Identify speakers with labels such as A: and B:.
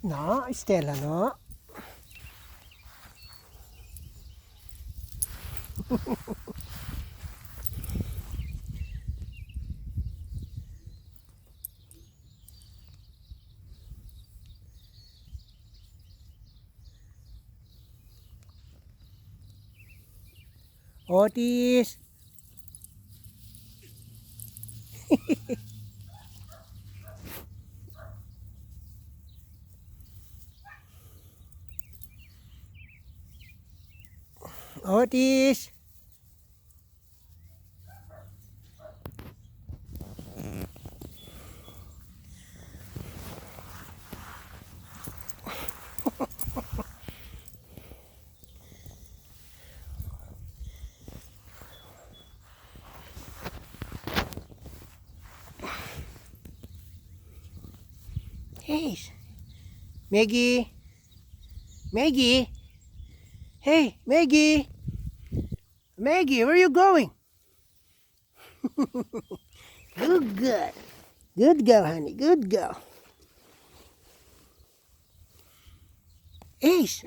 A: No, Stella, no. Otis. Otis. Hey, Maggie. Maggie. Hey, Maggie. Maggie, where are you going? Good girl. Good girl, honey. Good girl. Ace.